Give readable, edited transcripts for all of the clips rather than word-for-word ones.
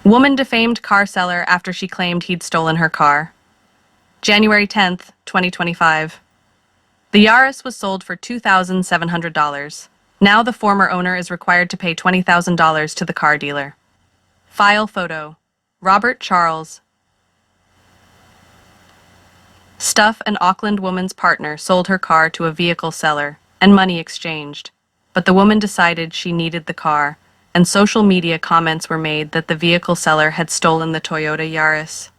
Woman defamed car seller after she claimed he'd stolen her car. January 10th, 2025. The Yaris was sold for $2,700. Now the former owner is required to pay $20,000 to the car dealer. File photo. Robert Charles. Stuff, an Auckland woman's partner, sold her car to a vehicle seller, and money exchanged. But the woman decided she needed the car, and social media comments were made that the vehicle seller had stolen the Toyota Yaris.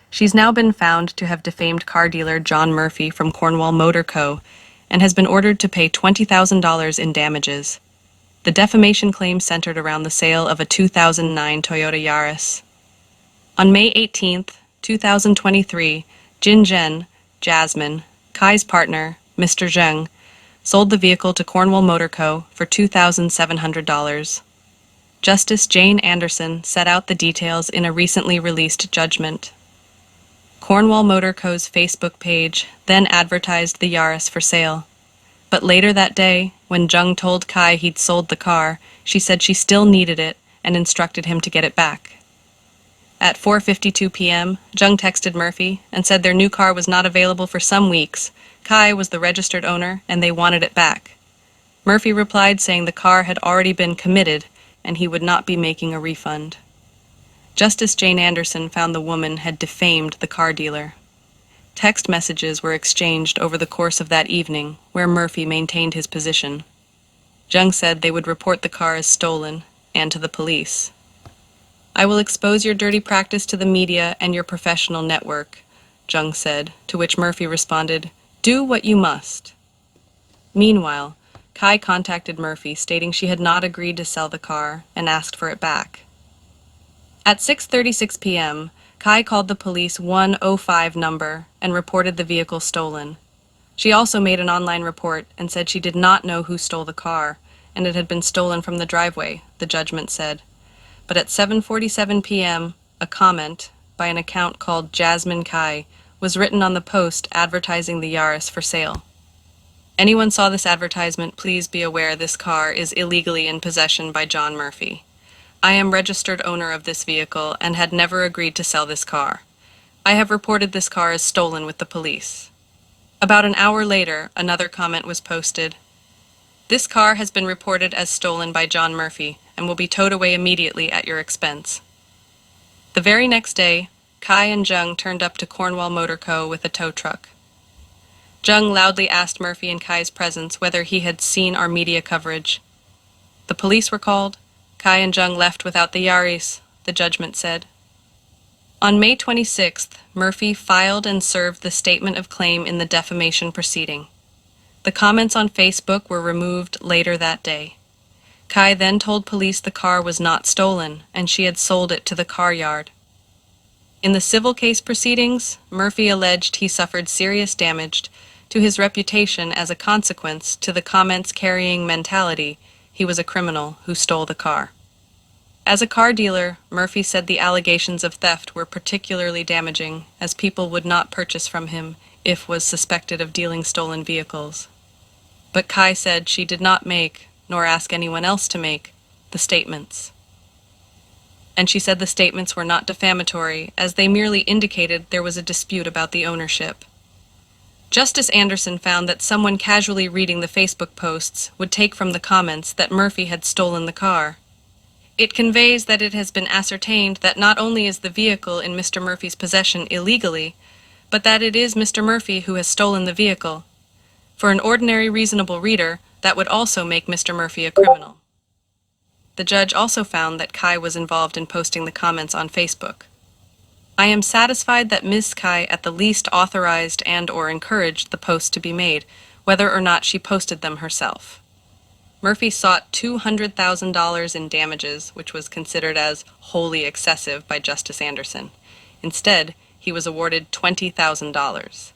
She's now been found to have defamed car dealer John Murphy from Cornwall Motor Co. and has been ordered to pay $20,000 in damages. The defamation claim centered around the sale of a 2009 Toyota Yaris. On May 18, 2023, Jin Zhen, Jasmine, Kai's partner, Mr. Zheng, sold the vehicle to Cornwall Motor Co. for $2,700. Justice Jane Anderson set out the details in a recently released judgment. Cornwall Motor Co.'s Facebook page then advertised the Yaris for sale. But later that day, when Zheng told Kai he'd sold the car, she said she still needed it and instructed him to get it back. At 4:52 p.m., Zheng texted Murphy and said their new car was not available for some weeks. Kai was the registered owner and they wanted it back. Murphy replied saying the car had already been committed and he would not be making a refund. Justice Jane Anderson found the woman had defamed the car dealer. Text messages were exchanged over the course of that evening, where Murphy maintained his position. Zheng said they would report the car as stolen and to the police. "I will expose your dirty practice to the media and your professional network," Zheng said, to which Murphy responded, "Do what you must." Meanwhile, Kai contacted Murphy stating she had not agreed to sell the car and asked for it back. At 6:36 p.m., Kai called the police 105 number and reported the vehicle stolen. She also made an online report and said she did not know who stole the car, and it had been stolen from the driveway, the judgment said. But at 7:47 p.m., a comment by an account called Jasmine Kai was written on the post advertising the Yaris for sale. "Anyone saw this advertisement, please be aware this car is illegally in possession by John Murphy. I am registered owner of this vehicle and had never agreed to sell this car. I have reported this car as stolen with the police." About an hour later, another comment was posted. "This car has been reported as stolen by John Murphy and will be towed away immediately at your expense." The very next day, Kai and Zheng turned up to Cornwall Motor Co. with a tow truck. Zheng loudly asked Murphy in Kai's presence whether he had seen our media coverage. The police were called. Kai and Zheng left without the Yaris, the judgment said. On May 26th, Murphy filed and served the statement of claim in the defamation proceeding. The comments on Facebook were removed later that day. Kai then told police the car was not stolen and she had sold it to the car yard. In the civil case proceedings, Murphy alleged he suffered serious damage to his reputation as a consequence to the comments carrying mentality he was a criminal who stole the car. As a car dealer, Murphy said the allegations of theft were particularly damaging, as people would not purchase from him if was suspected of dealing stolen vehicles. But Kai said she did not make, nor ask anyone else to make, the statements. And she said the statements were not defamatory, as they merely indicated there was a dispute about the ownership. Justice Anderson found that someone casually reading the Facebook posts would take from the comments that Murphy had stolen the car. It conveys that it has been ascertained that not only is the vehicle in Mr. Murphy's possession illegally, but that it is Mr. Murphy who has stolen the vehicle. For an ordinary reasonable reader, that would also make Mr. Murphy a criminal. The judge also found that Kai was involved in posting the comments on Facebook. "I am satisfied that Ms. Kai at the least authorized and/or encouraged the posts to be made, whether or not she posted them herself." Murphy sought $200,000 in damages, which was considered as wholly excessive by Justice Anderson. Instead, he was awarded $20,000.